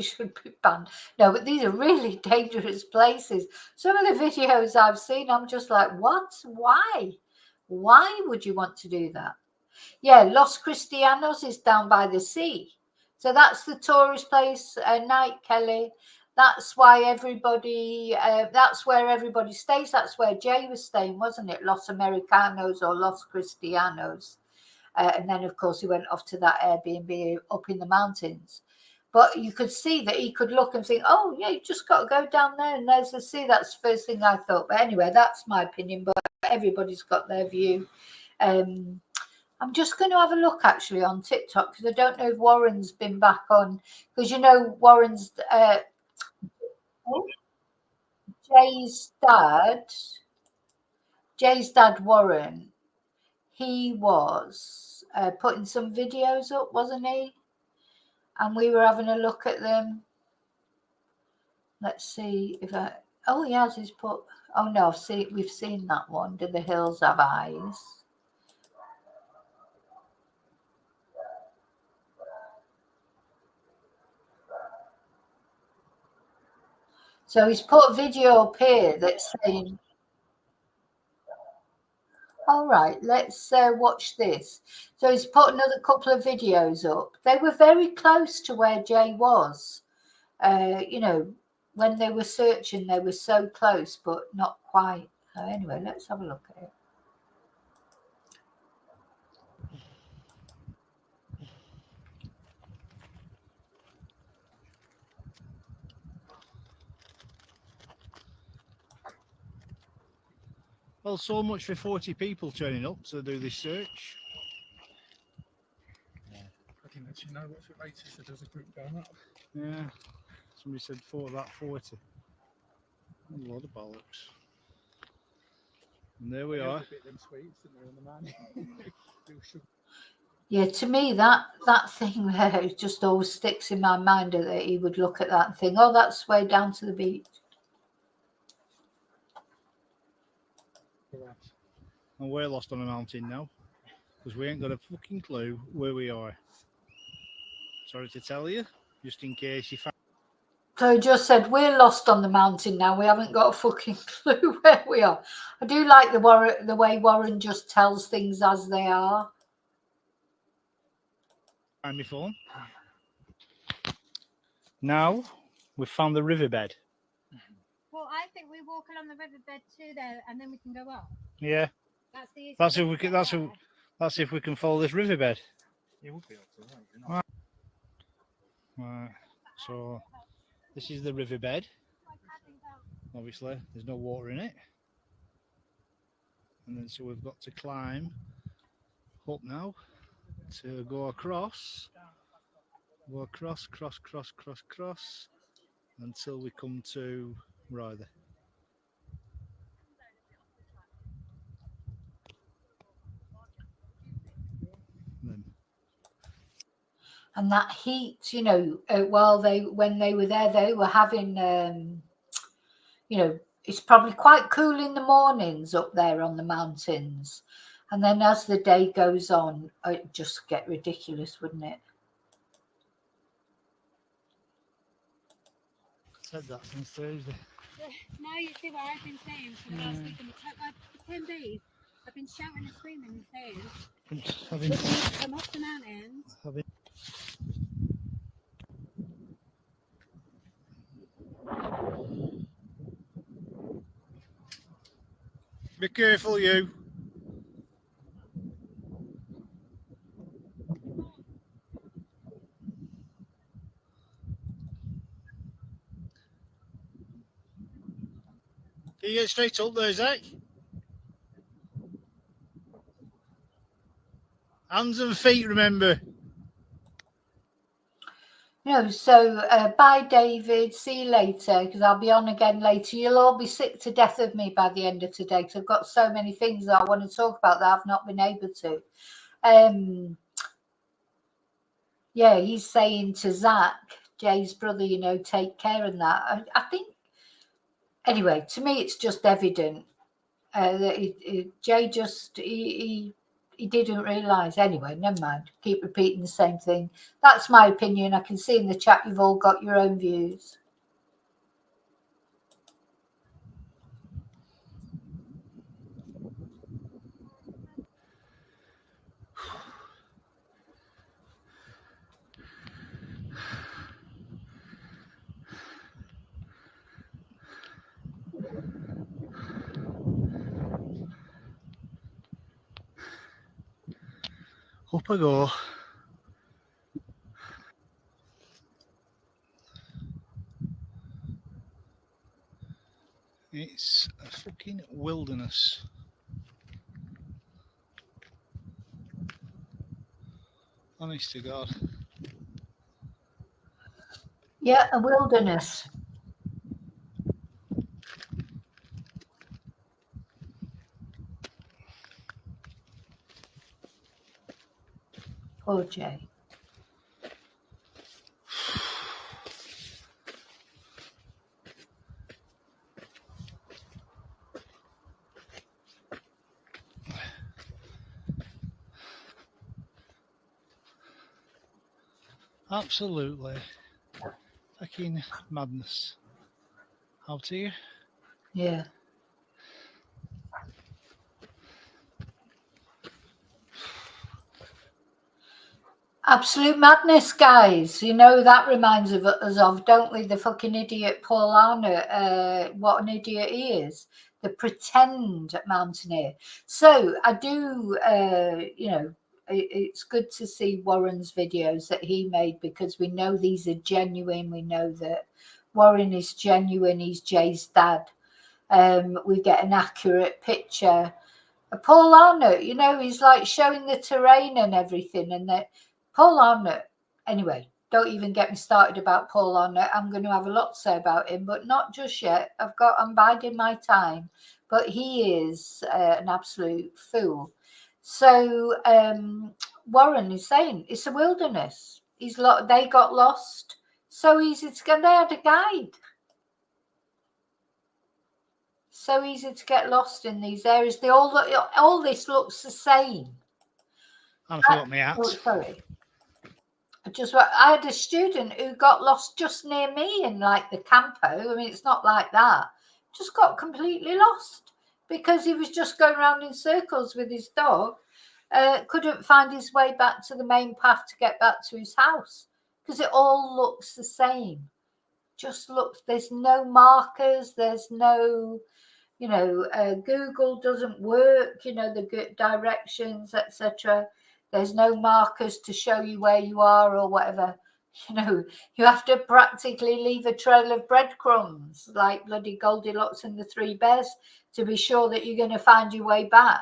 should be banned. No, but these are really dangerous places. Some of the videos I've seen, I'm just like, what? Why? Why would you want to do that? Yeah, Los Cristianos is down by the sea. So that's the tourist place, Night Kelly. That's why that's where everybody stays. That's where Jay was staying, wasn't it? Los Americanos or Los Cristianos. And then, of course, he went off to that Airbnb up in the mountains. But you could see that he could look and think, oh, yeah, you just got to go down there and there's the sea. That's the first thing I thought. But anyway, that's my opinion. But everybody's got their view. I'm just going to have a look actually on TikTok because I don't know if Warren's been back on. Because, Warren's Jay's dad, Warren, he was putting some videos up, wasn't he? And we were having a look at them. Let's see if oh, he has his put. Oh no, we've seen that one. Do the hills have eyes? So he's put a video up here that's saying, all right, let's watch this. So he's put another couple of videos up. They were very close to where Jay was. When they were searching, they were so close, but not quite. So anyway, let's have a look at it. Well, so much for 40 people turning up to do this search. Yeah. I didn't actually know what's it rated, so there's a group going up. Yeah, somebody said about 40. A lot of bollocks. And there we are. A bit of them sweets, didn't they, on the man? Yeah, to me, that thing there just always sticks in my mind that he would look at that and think, oh, that's way down to the beach. And we're lost on a mountain now because we ain't got a fucking clue where we are. Sorry to tell you, just in case you found. So he just said, we're lost on the mountain now. We haven't got a fucking clue where we are. I do like the way Warren just tells things as they are. Find my phone. Now we've found the riverbed. What? Well, I think we walk along the riverbed too there, and then we can go up. Yeah. That's the easiest. That's way if we to can. get there. That's if we can follow this riverbed. You would be able to, won't you? Not Right. So this is the riverbed. Obviously, there's no water in it. And then so we've got to climb up now to go across. Go across, cross until we come to Ryder. Then And that heat, you know, when they were there, they were having, you know, it's probably quite cool in the mornings up there on the mountains. And then as the day goes on, it just get ridiculous, wouldn't it? said that since Thursday. Now you see what I've been saying for the last week and for 10 days. I've been shouting and screaming and saying, come off the mountains. Be careful, you. Can you get straight up there, Zach? Hands and feet, remember. You know, so bye, David. See you later, because I'll be on again later. You'll all be sick to death of me by the end of today, because I've got so many things that I want to talk about that I've not been able to. Yeah, he's saying to Zach, Jay's brother, you know, take care and that. I think, anyway, to me, it's just evident that Jay just, he didn't realise. Anyway, never mind. Keep repeating the same thing. That's my opinion. I can see in the chat you've all got your own views. Up I go. It's a fucking wilderness. Honest to God. Yeah, a wilderness. Poor Jay. Absolutely fucking madness out here. Yeah. Absolute madness, guys. You know, that reminds us of, don't we, the fucking idiot Paul Arnott. What an idiot he is. The pretend mountaineer. So I do, you know, it's good to see Warren's videos that he made, because we know these are genuine. We know that Warren is genuine. He's Jay's dad. We get an accurate picture. Paul Arnott, you know, he's like showing the terrain and everything, and that Paul Arnott, anyway, don't even get me started about Paul Arnott. I'm going to have a lot to say about him, but not just yet. I'm biding my time. But he is an absolute fool. So Warren is saying it's a wilderness. They got lost. So easy to get. They had a guide. So easy to get lost in these areas. All this looks the same. I forgot my hat. Oh, sorry. I had a student who got lost just near me in like the campo. I mean, it's not like that. Just got completely lost because he was just going around in circles with his dog. Couldn't find his way back to the main path to get back to his house because it all looks the same. just looks, there's no markers, there's no, Google doesn't work, the directions, etc. There's no markers to show you where you are or whatever. You have to practically leave a trail of breadcrumbs like bloody Goldilocks and the Three Bears to be sure that you're going to find your way back.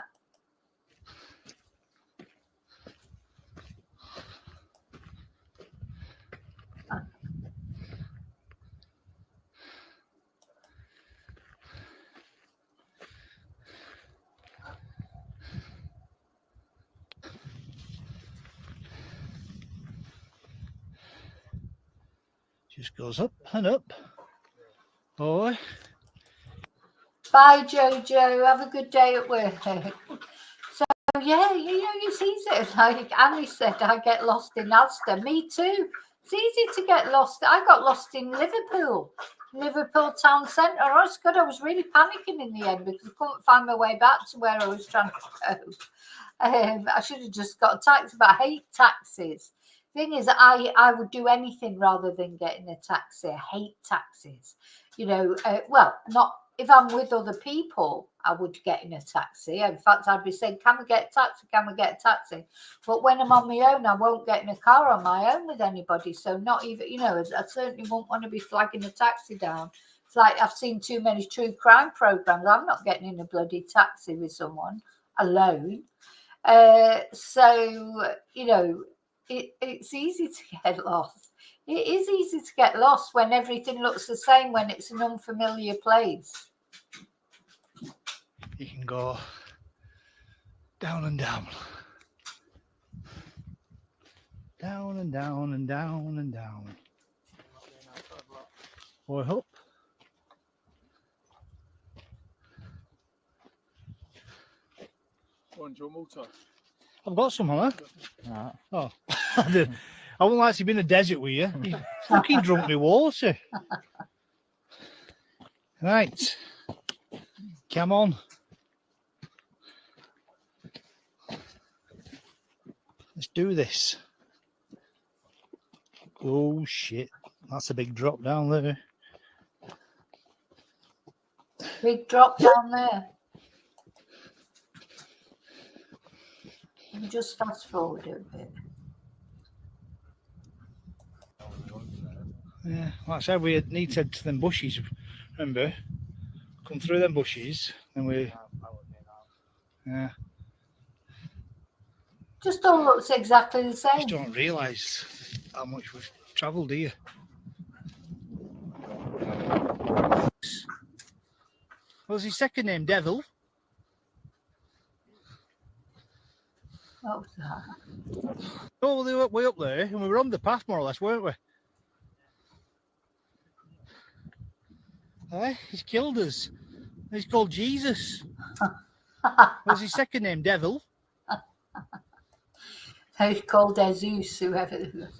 Just goes up and up. Boy. Bye, Jojo. Have a good day at work. So, yeah, it's easy. Like Annie said, I get lost in Asda. Me too. It's easy to get lost. I got lost in Liverpool town centre. Oh, God, I was really panicking in the end because I couldn't find my way back to where I was trying to go. I should have just got a taxi, but I hate taxis. Thing is, I would do anything rather than getting a taxi. I hate taxis. Well, not if I'm with other people, I would get in a taxi. In fact, I'd be saying, can we get a taxi? Can we get a taxi? But when I'm on my own, I won't get in a car on my own with anybody. So not even, I certainly won't want to be flagging a taxi down. It's like I've seen too many true crime programs. I'm not getting in a bloody taxi with someone alone. It's easy to get lost. It is easy to get lost when everything looks the same, when it's an unfamiliar place. You can go down and down. Down and down and down and down. Or up. Want your water? I've got some, huh? Oh, I wouldn't like to be in a desert with you. You fucking drunk me water. Right. Come on. Let's do this. Oh, shit. That's a big drop down there. Big drop down there. Just fast forward a bit. Yeah, like I said, we need to head to them bushes. Remember? Come through them bushes, and we. Yeah. Just all looks exactly the same. You don't realise how much we've travelled here. What was his second name? Devil? What was that? Oh, they were way up there, and we were on the path more or less, weren't we? He's killed us. He's called Jesus. What was his second name? Devil? He's called Jesus, whoever it was.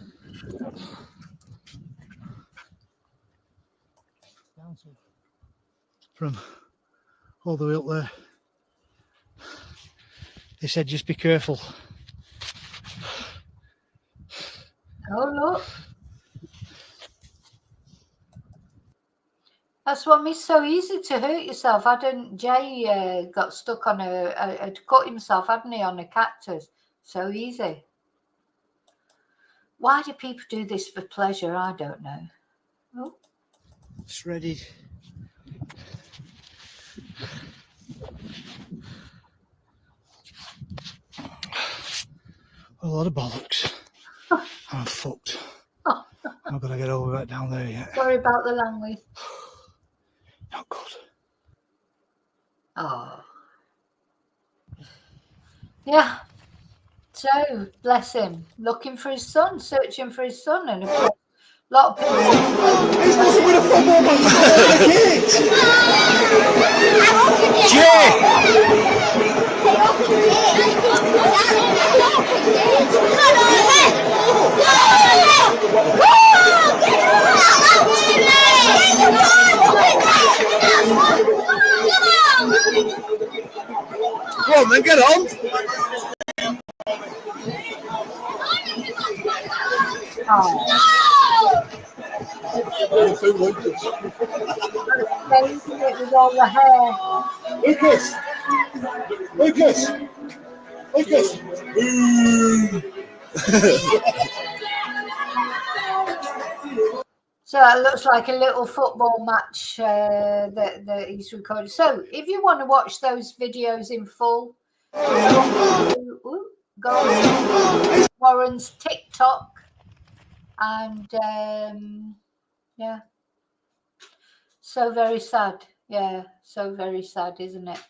From all the way up there. They said just be careful. Oh, look. That's what makes it so easy to hurt yourself. Jay got stuck on had cut himself, hadn't he, on a cactus. So easy. Why do people do this for pleasure? I don't know. Oh. It's ready. A lot of bollocks. I'm fucked. I've got to get over back down there yet. Sorry about the language. Not good. Oh. Yeah. So, bless him. Looking for his son, searching for his son. And of course, a lot of people. Come on then, get on. Oh. Changing it with all the hair. Lucas! Lucas! Lucas! So it looks like a little football match that he's recorded. So if you want to watch those videos in full, go on Warren's TikTok, and yeah, so very sad. Yeah, so very sad, isn't it?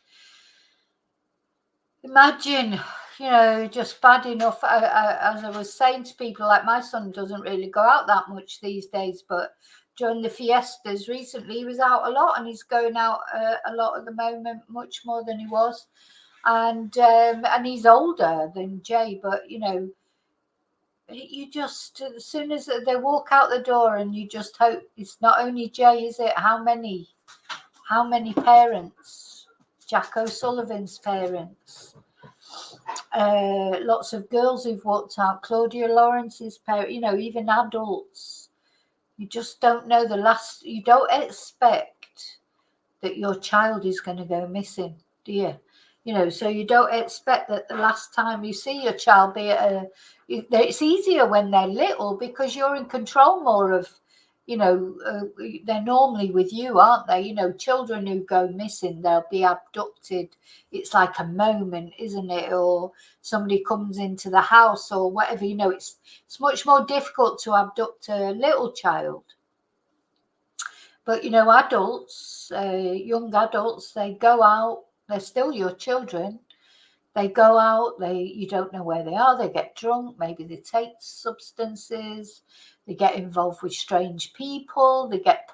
Imagine, just bad enough. As I was saying to people, like my son doesn't really go out that much these days, but during the fiestas recently, he was out a lot, and he's going out a lot at the moment, much more than he was. And he's older than Jay, but you just, as soon as they walk out the door, and you just hope it's not only Jay, is it? How many parents? Jack O'Sullivan's parents. Lots of girls who've walked out. Claudia Lawrence's parents. Even adults. You just don't know the last. You don't expect that your child is going to go missing, do you? So you don't expect that the last time you see your child be it's easier when they're little because you're in control more of, they're normally with you, aren't they? Children who go missing, they'll be abducted. It's like a moment, isn't it? Or somebody comes into the house or whatever, it's much more difficult to abduct a little child. But, adults, young adults, they go out, they're still your children. They go out, you don't know where they are, they get drunk, maybe they take substances, they get involved with strange people, they get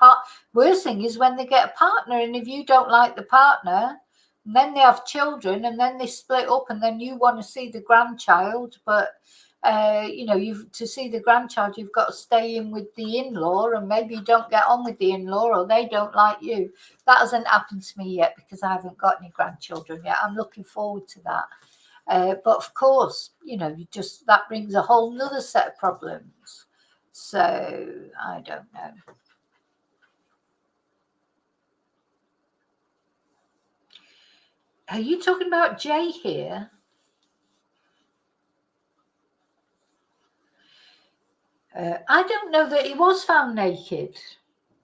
worst thing is when they get a partner, and if you don't like the partner, and then they have children, and then they split up, and then you want to see the grandchild, but to see the grandchild, you've got to stay in with the in-law, and maybe you don't get on with the in-law, or they don't like you. That hasn't happened to me yet because I haven't got any grandchildren yet. I'm looking forward to that. But of course, that brings a whole nother set of problems. So I don't know. Are you talking about Jay here? I don't know that he was found naked.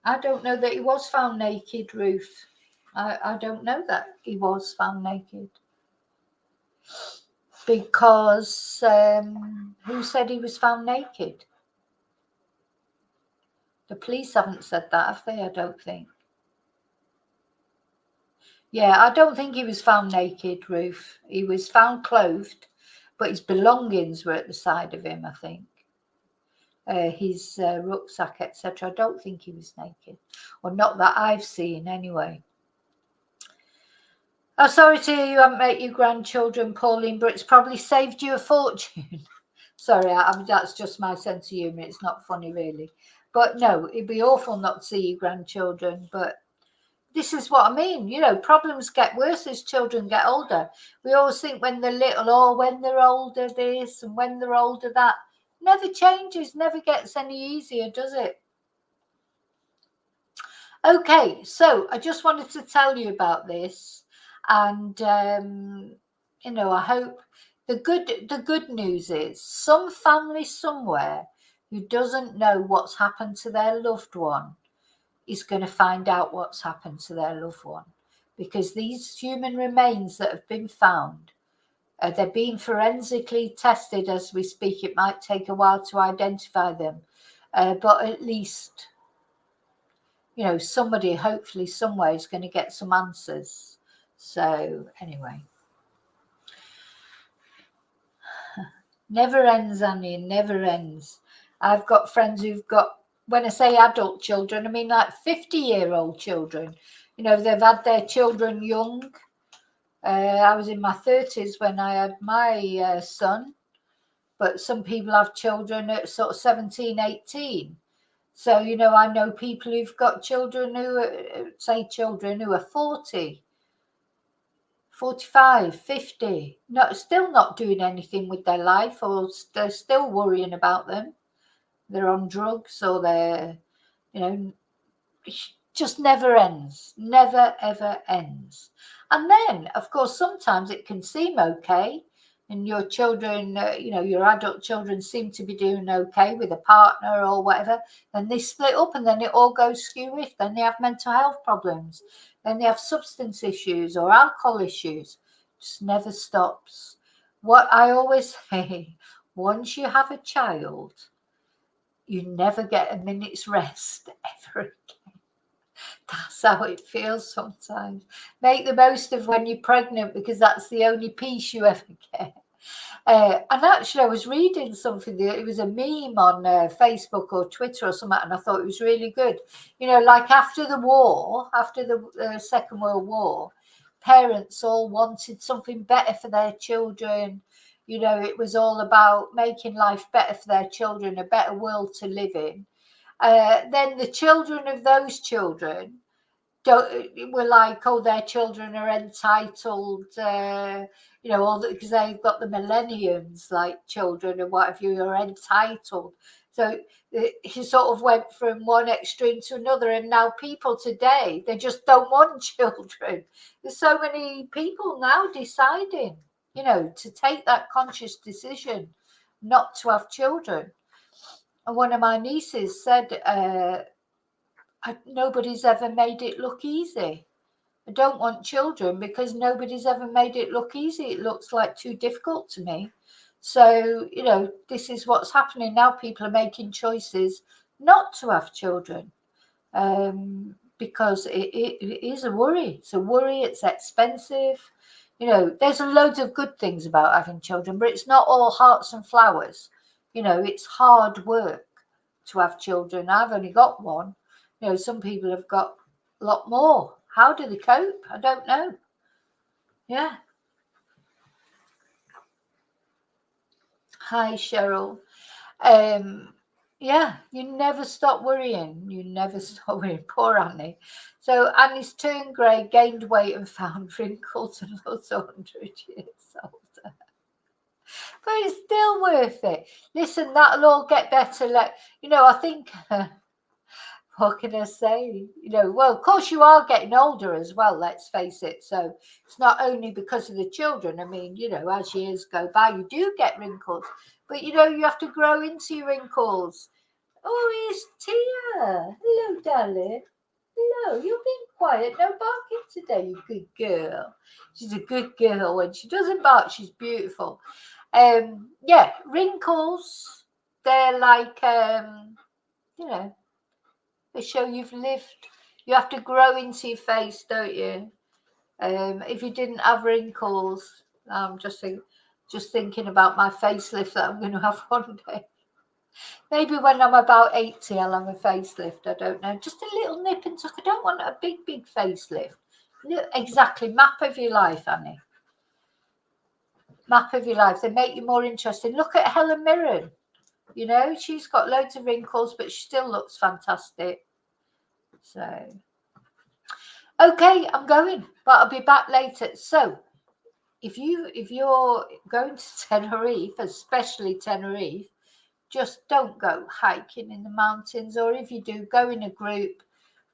I don't know that he was found naked, Ruth. I don't know that he was found naked. Because who said he was found naked? The police haven't said that, have they? I don't think. Yeah, I don't think he was found naked, Ruth. He was found clothed, but his belongings were at the side of him, I think. His rucksack, etc. I don't think he was naked, or not that I've seen anyway. I'm sorry to hear you haven't met your grandchildren, Pauline, but it's probably saved you a fortune. Sorry, that's just my sense of humour. It's not funny, really. But no, it'd be awful not to see your grandchildren. But this is what I mean. Problems get worse as children get older. We always think when they're little, when they're older this, and when they're older that. Never changes, never gets any easier, does it? Okay, so I just wanted to tell you about this, and I hope the good news is some family somewhere who doesn't know what's happened to their loved one is going to find out what's happened to their loved one, because these human remains that have been found, they're being forensically tested as we speak. It might take a while to identify them, but at least, somebody hopefully somewhere is going to get some answers. So anyway, never ends, Annie, never ends. I've got friends who've got, when I say adult children, I mean like 50-year-old children. They've had their children young. I was in my 30s when I had my son, but some people have children at sort of 17, 18. So, I know people who've got children who are 40, 45, 50, still not doing anything with their life, or they're still worrying about them. They're on drugs, or they're, just never ends, never ever ends. And then, of course, sometimes it can seem okay, and your children, your adult children seem to be doing okay with a partner or whatever. Then they split up, and then it all goes skew-iff. Then they have mental health problems. Then they have substance issues or alcohol issues. Just never stops. What I always say, once you have a child, you never get a minute's rest ever again. That's how it feels sometimes. Make the most of when you're pregnant, because that's the only peace you ever get. And actually, I was reading something, it was a meme on Facebook or Twitter or something, and I thought it was really good. Like after the war, after the Second World War, parents all wanted something better for their children. It was all about making life better for their children, a better world to live in. Then the children of those children were like, oh, their children are entitled, because they've got the millenniums, like children and what have you, are entitled. So he sort of went from one extreme to another, and now people today, they just don't want children. There's so many people now deciding, to take that conscious decision not to have children. And one of my nieces said, nobody's ever made it look easy. I don't want children because nobody's ever made it look easy. It looks like too difficult to me. So, this is what's happening now. People are making choices not to have children because it is a worry. It's a worry. It's expensive. There's loads of good things about having children, but it's not all hearts and flowers. It's hard work to have children. I've only got one. Some people have got a lot more. How do they cope? I don't know. Yeah. Hi, Cheryl. Yeah, you never stop worrying. You never stop worrying. Poor Annie. So Annie's turned grey, gained weight and found wrinkles and looks 100 years older. But it's still worth it. Listen, that'll all get better. I think... what can I say? Well, of course you are getting older as well, let's face it. So it's not only because of the children. I mean, as years go by, you do get wrinkles. But, you have to grow into your wrinkles. Oh, it's Tia. Hello, darling. Hello, you've been quiet. No barking today, you good girl. She's a good girl. When she doesn't bark, she's beautiful. Yeah, wrinkles, they're like, they show you've lived. You have to grow into your face, don't you? If you didn't have wrinkles, I'm just thinking about my facelift that I'm going to have one day. Maybe when I'm about 80, I'll have a facelift. I don't know. Just a little nip and tuck. I don't want a big facelift. Exactly. Map of your life, Annie. Map of your life. They make you more interesting. Look at Helen Mirren. She's got loads of wrinkles, but she still looks fantastic. So, okay, I'm going, but I'll be back later. So, if you're going to Tenerife, especially Tenerife, just don't go hiking in the mountains, or if you do, go in a group,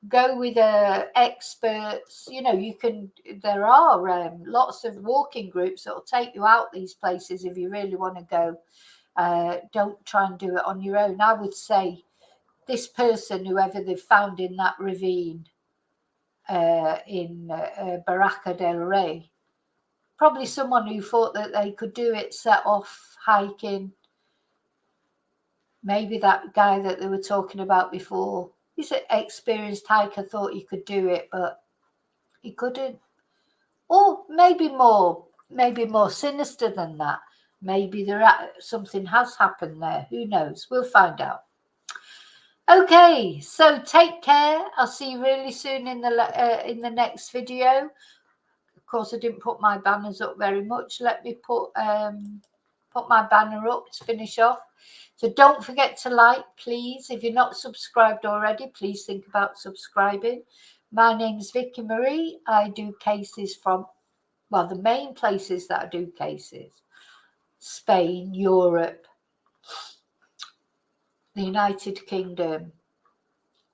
go with experts. There are lots of walking groups that will take you out these places if you really want to go. Don't try and do it on your own. I would say this person, whoever they found in that ravine in Barranco del Rey, probably someone who thought that they could do it, set off hiking. Maybe that guy that they were talking about before, he's an experienced hiker, thought he could do it, but he couldn't. Or maybe more sinister than that. Maybe something has happened there. Who knows? We'll find out. Okay, so take care. I'll see you really soon in the next video. Of course, I didn't put my banners up very much. Let me put my banner up to finish off. So don't forget to like, please. If you're not subscribed already, please think about subscribing. My name's Vicky Marie. I do cases from, the main places that I do cases: Spain, Europe, the United Kingdom,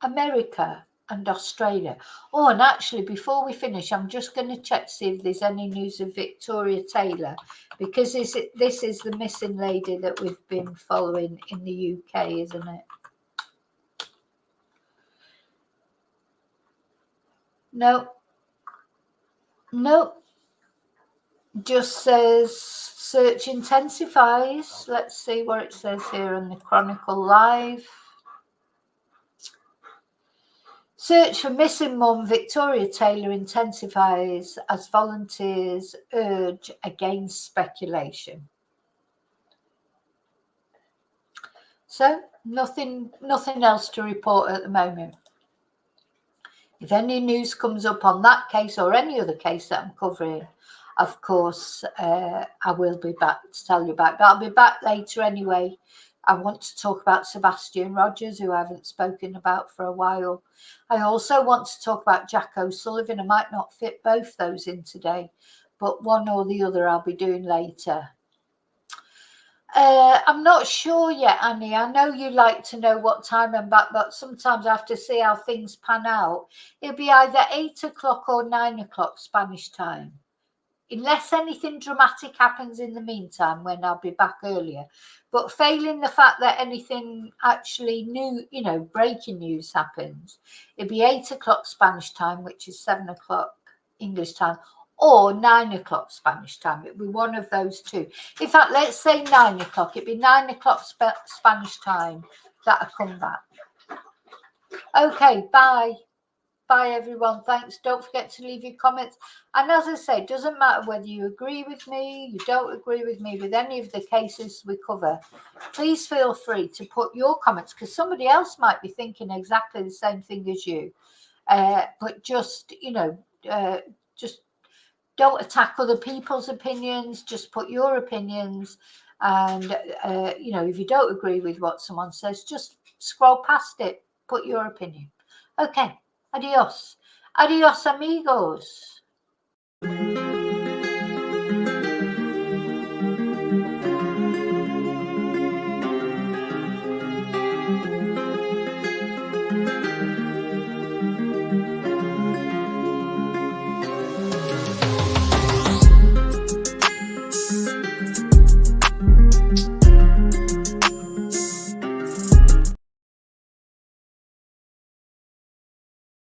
America, and Australia. Oh, and actually, before we finish, I'm just going to check to see if there's any news of Victoria Taylor, because this is the missing lady that we've been following in the UK, isn't it? No. No. Just says search intensifies. Let's see what it says here on the Chronicle Live. Search for missing mum Victoria Taylor intensifies as volunteers urge against speculation. So nothing else to report at the moment. If any news comes up on that case or any other case that I'm covering, of course, I will be back to tell you about. But I'll be back later anyway. I want to talk about Sebastian Rogers, who I haven't spoken about for a while. I also want to talk about Jack O'Sullivan. I might not fit both those in today, but one or the other I'll be doing later. I'm not sure yet, Annie. I know you like to know what time I'm back, but sometimes I have to see how things pan out. It'll be either 8 o'clock or 9 o'clock Spanish time, unless anything dramatic happens in the meantime when I'll be back earlier. But failing the fact that anything actually new, breaking news happens, it'll be 8 o'clock Spanish time, which is 7 o'clock English time, or 9 o'clock Spanish time. It'll be one of those two. In fact, let's say 9 o'clock. It'll be 9 o'clock Spanish time that I come back. Okay, bye. Bye, everyone. Thanks. Don't forget to leave your comments. And as I say, it doesn't matter whether you agree with me, you don't agree with me with any of the cases we cover. Please feel free to put your comments, because somebody else might be thinking exactly the same thing as you. But just, just don't attack other people's opinions. Just put your opinions. And, if you don't agree with what someone says, just scroll past it. Put your opinion. Okay. Adios. Adios, amigos.